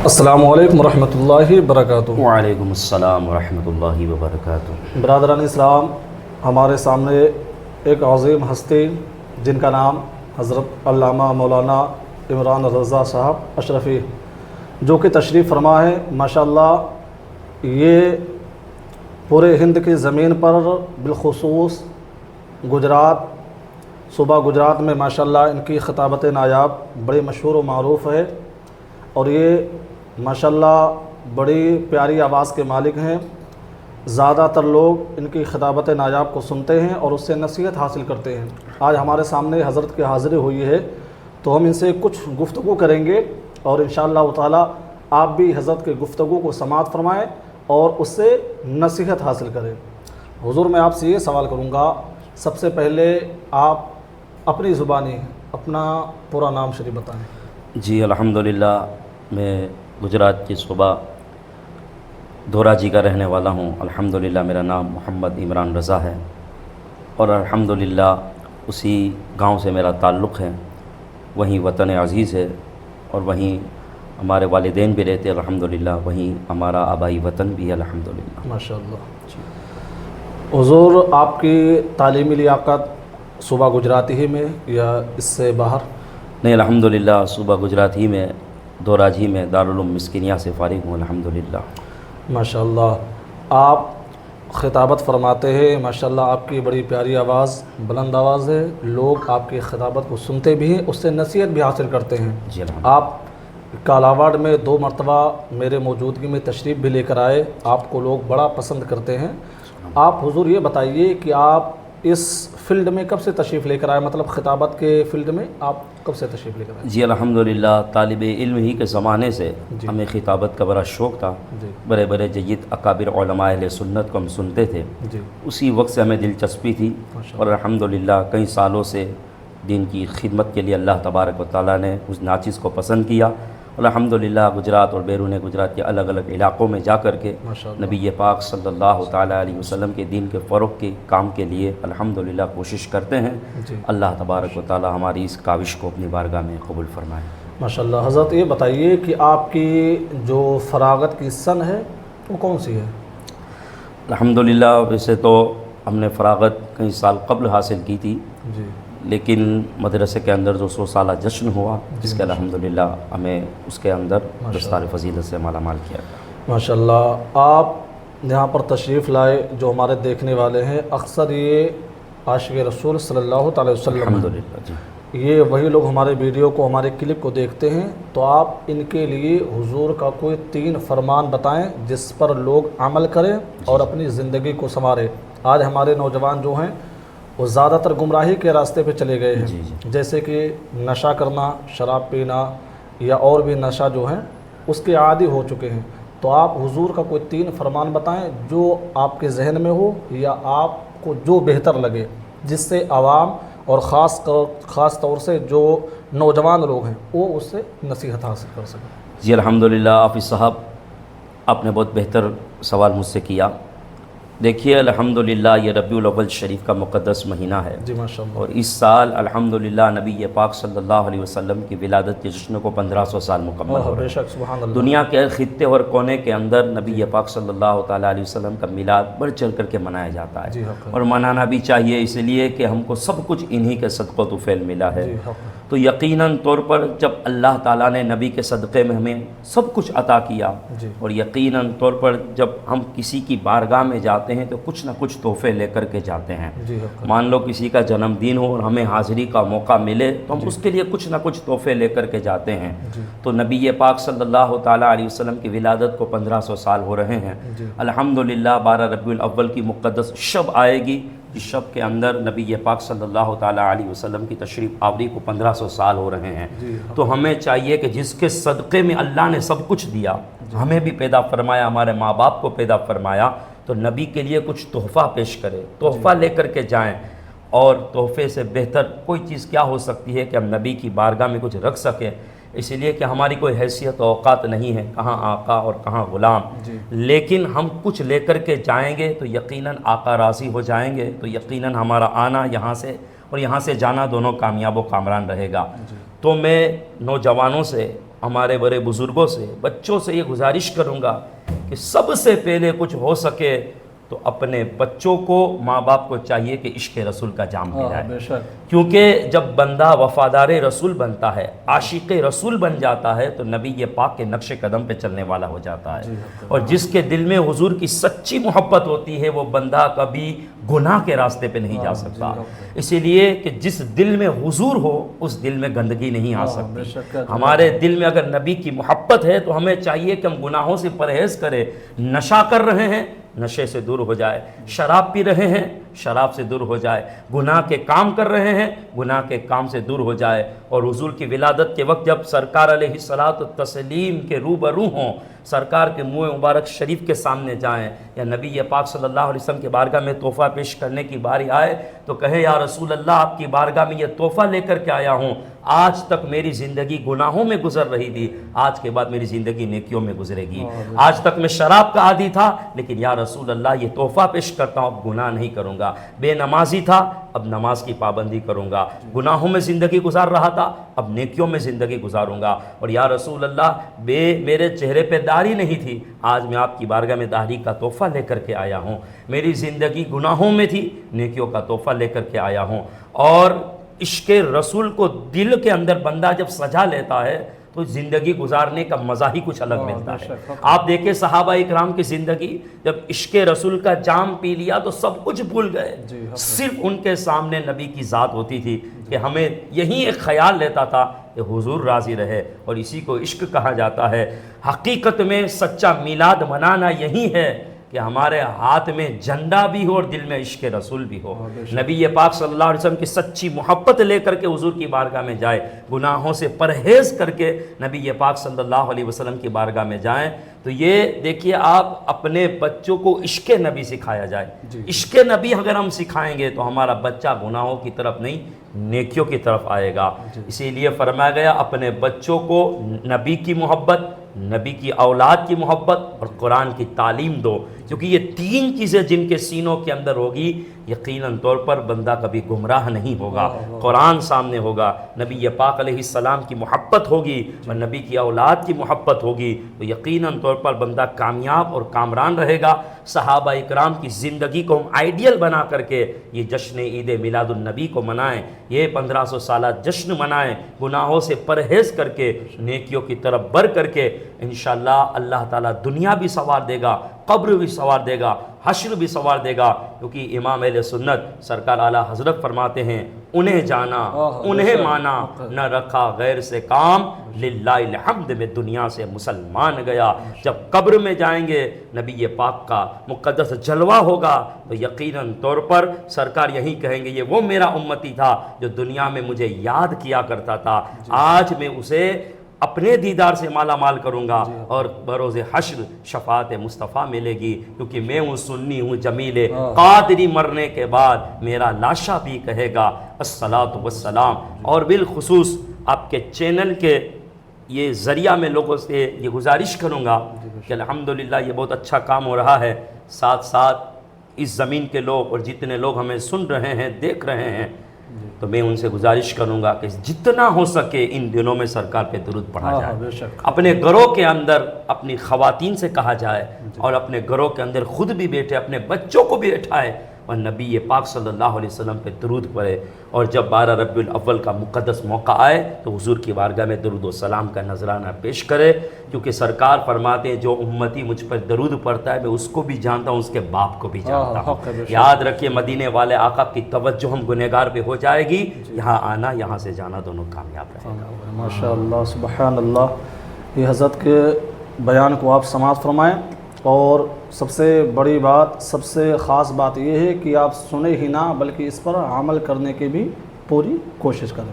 السلام علیکم ورحمۃ اللہ وبرکاتہ۔ وعلیکم السلام ورحمۃ اللہ وبرکاتہ۔ برادران اسلام، ہمارے سامنے ایک عظیم ہستی جن کا نام حضرت علامہ مولانا عمران رضا صاحب اشرفی جو کہ تشریف فرما ہے۔ ماشاءاللہ یہ پورے ہند کی زمین پر بالخصوص گجرات، صوبہ گجرات میں ماشاءاللہ ان کی خطابت نایاب بڑی مشہور و معروف ہے، اور یہ ماشاءاللہ بڑی پیاری آواز کے مالک ہیں۔ زیادہ تر لوگ ان کی خطابت نایاب کو سنتے ہیں اور اس سے نصیحت حاصل کرتے ہیں۔ آج ہمارے سامنے حضرت کی حاضری ہوئی ہے تو ہم ان سے کچھ گفتگو کریں گے، اور انشاءاللہ تعالی آپ بھی حضرت کے گفتگو کو سماعت فرمائیں اور اس سے نصیحت حاصل کریں۔ حضور، میں آپ سے یہ سوال کروں گا، سب سے پہلے آپ اپنی زبانی اپنا پورا نام شریف بتائیں۔ جی الحمدللہ، میں گجرات کی صوبہ دھوراجی کا رہنے والا ہوں۔ الحمدللہ میرا نام محمد عمران رضا ہے، اور الحمدللہ اسی گاؤں سے میرا تعلق ہے، وہیں وطن عزیز ہے، اور وہیں ہمارے والدین بھی رہتے ہیں الحمدللہ، وہیں ہمارا آبائی وطن بھی ہے الحمدللہ۔ ماشاءاللہ۔ حضور، آپ کی تعلیمی لیاقت صوبہ گجراتی ہی میں یا اس سے باہر؟ نہیں، الحمدللہ صوبہ گجرات ہی میں، دھوراجی میں دارالعلوم مسکینیہ سے فارغ ہوں الحمدللہ۔ ماشاءاللہ، آپ خطابت فرماتے ہیں، ماشاءاللہ آپ کی بڑی پیاری آواز، بلند آواز ہے، لوگ آپ کی خطابت کو سنتے بھی ہیں، اس سے نصیحت بھی حاصل کرتے ہیں۔ جی الحمدللہ۔ آپ کالاواڑ میں 2 مرتبہ میرے موجودگی میں تشریف بھی لے کر آئے، آپ کو لوگ بڑا پسند کرتے ہیں۔ آپ حضور یہ بتائیے کہ آپ اس فیلڈ میں کب سے تشریف لے کر آئے، مطلب خطابت کے فیلڈ میں آپ کب سے تشریف لے کر آئے؟ جی الحمدللہ، طالب علم ہی کے زمانے سے ہمیں خطابت کا بڑا شوق تھا۔ بڑے بڑے جید اکابر علماء اہل سنت کو ہم سنتے تھے، اسی وقت سے ہمیں دلچسپی تھی، اور الحمدللہ کئی سالوں سے دین کی خدمت کے لیے اللہ تبارک و تعالیٰ نے اس ناچیز کو پسند کیا، اور الحمدللہ گجرات اور بیرون گجرات کے الگ الگ علاقوں میں جا کر کے نبی پاک صلی اللہ تعالیٰ علیہ وسلم کے دین کے فروغ کے کام کے لیے الحمدللہ کوشش کرتے ہیں۔ اللہ تبارک و تعالیٰ ہماری اس کاوش کو اپنی بارگاہ میں قبول فرمائے۔ ماشاءاللہ۔ حضرت یہ بتائیے کہ آپ کی جو فراغت کی سن ہے وہ کون سی ہے؟ الحمدللہ ویسے تو ہم نے فراغت کئی سال قبل حاصل کی تھی، لیکن مدرسے کے اندر جو 100 سالہ جشن ہوا، جس کے الحمدللہ ہمیں اس کے اندر دستار فضیلت سے مالا مال کیا گیا۔ ماشاءاللہ، آپ یہاں پر تشریف لائے، جو ہمارے دیکھنے والے ہیں اکثر یہ عاشق رسول صلی اللہ تعالی وسلم الحمدللہ جی، یہ وہی لوگ ہمارے ویڈیو کو، ہمارے کلپ کو دیکھتے ہیں، تو آپ ان کے لیے حضور کا کوئی 3 فرمان بتائیں جس پر لوگ عمل کریں اور اپنی زندگی کو سنواریں۔ آج ہمارے نوجوان جو ہیں وہ زیادہ تر گمراہی کے راستے پہ چلے گئے ہیں، جیسے کہ نشہ کرنا، شراب پینا، یا اور بھی نشہ جو ہیں اس کے عادی ہو چکے ہیں۔ تو آپ حضور کا کوئی 3 فرمان بتائیں جو آپ کے ذہن میں ہو، یا آپ کو جو بہتر لگے، جس سے عوام اور خاص طور سے جو نوجوان لوگ ہیں وہ اس سے نصیحت حاصل کر سکیں۔ جی الحمدللہ حافظ صاحب، آپ نے بہت بہتر سوال مجھ سے کیا۔ دیکھیے الحمدللہ یہ ربیع الاول شریف کا مقدس مہینہ ہے، جی ماشاءاللہ، اور اس سال الحمدللہ نبی پاک صلی اللہ علیہ وسلم کی ولادت کے جشن کو 1500 سال مکمل ہو رہے بے ہیں۔ شک، سبحان اللہ۔ دنیا کے خطے اور کونے کے اندر نبی پاک صلی اللہ تعالیٰ علیہ وسلم کا میلاد بڑھ چڑھ کر کے منایا جاتا ہے، اور منانا بھی چاہیے، اس لیے کہ ہم کو سب کچھ انہی کے صدقہ و فعل ملا ہے۔ تو یقیناً طور پر جب اللہ تعالیٰ نے نبی کے صدقے میں ہمیں سب کچھ عطا کیا، اور یقیناً طور پر جب ہم کسی کی بارگاہ میں جاتے ہیں تو کچھ نہ کچھ تحفے لے کر کے جاتے ہیں۔ مان لو کسی کا جنم دن ہو اور ہمیں حاضری کا موقع ملے تو ہم اس کے لیے کچھ نہ کچھ تحفے لے کر کے جاتے ہیں۔ تو نبی پاک صلی اللہ تعالیٰ علیہ وسلم کی ولادت کو 1500 سال ہو رہے ہیں۔ الحمدللہ 12 ربیع الاول کی مقدس شب آئے گی، جس شب کے اندر نبی پاک صلی اللہ تعالیٰ علیہ وسلم کی تشریف آوری کو 1500 سال ہو رہے ہیں۔ تو ہمیں چاہیے کہ جس کے صدقے میں اللہ نے سب کچھ دیا، ہمیں بھی پیدا فرمایا، ہمارے ماں باپ کو پیدا فرمایا، تو نبی کے لیے کچھ تحفہ پیش کرے، تحفہ لے کر کے جائیں۔ اور تحفے سے بہتر کوئی چیز کیا ہو سکتی ہے کہ ہم نبی کی بارگاہ میں کچھ رکھ سکیں، اس لیے کہ ہماری کوئی حیثیت و اوقات نہیں ہے، کہاں آقا اور کہاں غلام، لیکن ہم کچھ لے کر کے جائیں گے تو یقیناً آقا راضی ہو جائیں گے، تو یقیناً ہمارا آنا یہاں سے اور یہاں سے جانا دونوں کامیاب و کامران رہے گا۔ تو میں نوجوانوں سے ہمارے بڑے بزرگوں سے، بچوں سے یہ گزارش کروں گا کہ سب سے پہلے کچھ ہو سکے تو اپنے بچوں کو، ماں باپ کو چاہیے کہ عشق رسول کا جام پلائے، بے شک، کیونکہ جب بندہ وفادار رسول بنتا ہے، عاشق رسول بن جاتا ہے، تو نبی پاک کے نقش قدم پہ چلنے والا ہو جاتا ہے، اور جس کے دل میں حضور کی سچی محبت ہوتی ہے وہ بندہ کبھی گناہ کے راستے پہ نہیں جا سکتا، اسی لیے کہ جس دل میں حضور ہو اس دل میں گندگی نہیں آ سکتی۔ ہمارے دل میں اگر نبی کی محبت ہے تو ہمیں چاہیے کہ ہم گناہوں سے پرہیز کریں، نشہ کر رہے ہیں نشے سے دور ہو جائے، شراب پی رہے ہیں شراب سے دور ہو جائے، گناہ کے کام کر رہے ہیں گناہ کے کام سے دور ہو جائے، اور حضور کی ولادت کے وقت جب سرکار علیہ الصلاۃ والتسلیم کے روبرو ہوں، سرکار کے منہ مبارک شریف کے سامنے جائیں، یا نبی پاک صلی اللہ علیہ وسلم کے بارگاہ میں تحفہ پیش کرنے کی باری آئے تو کہے یا رسول اللہ آپ کی بارگاہ میں یہ تحفہ لے کر کے آیا ہوں، آج تک میری زندگی گناہوں میں گزر رہی تھی، آج کے بعد میری زندگی نیکیوں میں گزرے گی، آج تک میں شراب کا عادی تھا لیکن یا رسول اللہ یہ تحفہ پیش کرتا ہوں، اب گناہ نہیں کروں گا، بے نمازی تھا اب نماز کی پابندی کروں گا، گناہوں میں زندگی گزار رہا تھا اب نیکیوں میں زندگی گزاروں گا، اور یا رسول اللہ میرے چہرے پہ داڑھی نہیں تھی، آج میں آپ کی بارگاہ میں داڑھی کا تحفہ لے کر کے آیا ہوں، میری زندگی گناہوں میں تھی نیکیوں کا تحفہ لے کر کے آیا ہوں۔ اور عشق رسول کو دل کے اندر بندہ جب سجا لیتا ہے تو زندگی گزارنے کا مزہ ہی کچھ الگ ملتا ہے۔ آپ دیکھیں صحابہ اکرام کی زندگی، جب عشق رسول کا جام پی لیا تو سب کچھ بھول گئے، صرف ان کے سامنے نبی کی ذات ہوتی تھی کہ ہمیں یہی ایک خیال لیتا تھا کہ حضور راضی رہے، اور اسی کو عشق کہا جاتا ہے۔ حقیقت میں سچا میلاد منانا یہی ہے کہ ہمارے ہاتھ میں جھنڈا بھی ہو اور دل میں عشق رسول بھی ہو، نبی پاک صلی اللہ علیہ وسلم کی سچی محبت لے کر کے حضور کی بارگاہ میں جائے، گناہوں سے پرہیز کر کے نبی پاک صلی اللہ علیہ وسلم کی بارگاہ میں جائیں، تو یہ دیکھیے آپ اپنے بچوں کو عشق نبی سکھایا جائے، عشق نبی اگر ہم سکھائیں گے تو ہمارا بچہ گناہوں کی طرف نہیں نیکیوں کی طرف آئے گا، اسی لیے فرمایا گیا اپنے بچوں کو نبی کی محبت، نبی کی اولاد کی محبت اور قرآن کی تعلیم دو، کیونکہ یہ تین چیزیں جن کے سینوں کے اندر ہوگی یقیناً طور پر بندہ کبھی گمراہ نہیں ہوگا، قرآن سامنے ہوگا، نبی پاک علیہ السلام کی محبت ہوگی اور نبی کی اولاد کی محبت ہوگی تو یقیناً طور پر بندہ کامیاب اور کامران رہے گا۔ صحابہ اکرام کی زندگی کو ہم آئیڈیل بنا کر کے یہ جشن عید میلاد النبی کو منائیں، یہ 1500 سالہ جشن منائیں، گناہوں سے پرہیز کر کے نیکیوں کی طرف بڑھ کر کے، انشاءاللہ اللہ تعالیٰ دنیا بھی سنوار دے گا، قبر بھی سنوار دے گا، حشر بھی سنوار دے گا، کیونکہ امام اہل سنت سرکار اعلیٰ حضرت فرماتے ہیں انہیں جانا انہیں مانا نہ رکھا غیر سے کام، للہ الحمد میں دنیا سے مسلمان گیا۔ جب قبر میں جائیں گے نبی پاک کا مقدس جلوہ ہوگا تو یقیناً طور پر سرکار یہی کہیں گے یہ وہ میرا امتی تھا جو دنیا میں مجھے یاد کیا کرتا تھا، آج میں اسے اپنے دیدار سے مالا مال کروں گا اور بروز حشر شفاعت مصطفیٰ ملے گی، کیونکہ میں ہوں سنی ہوں جمیل قادری، مرنے کے بعد میرا لاشا بھی کہے گا الصلاۃ والسلام۔ اور بالخصوص آپ کے چینل کے یہ ذریعہ میں لوگوں سے یہ گزارش کروں گا کہ الحمدللہ یہ بہت اچھا کام ہو رہا ہے، ساتھ ساتھ اس زمین کے لوگ اور جتنے لوگ ہمیں سن رہے ہیں دیکھ رہے ہیں تو میں ان سے گزارش کروں گا کہ جتنا ہو سکے ان دنوں میں سرکار پہ درود پڑھا جائے، اپنے گھروں کے اندر اپنی خواتین سے کہا جائے اور اپنے گھروں کے اندر خود بھی بیٹھے، اپنے بچوں کو بھی اٹھائے اور نبی پاک صلی اللہ علیہ وسلم پہ درود پڑھے، اور جب 12 ربیع الاول کا مقدس موقع آئے تو حضور کی بارگاہ میں درود و سلام کا نذرانہ پیش کرے، کیونکہ سرکار فرماتے ہیں جو امتی مجھ پر درود پڑھتا ہے میں اس کو بھی جانتا ہوں، اس کے باپ کو بھی جانتا ہوں۔ یاد رکھیے مدینے والے آقا کی توجہ ہم گنہگار پہ ہو جائے گی، یہاں آنا یہاں سے جانا دونوں کامیاب رہے گا۔ ماشاءاللہ سبحان اللہ، یہ حضرت کے بیان کو آپ سماعت فرمائیں، اور سب سے بڑی بات، سب سے خاص بات یہ ہے کہ آپ سنیں ہی نہ بلکہ اس پر عمل کرنے کی بھی پوری کوشش کریں۔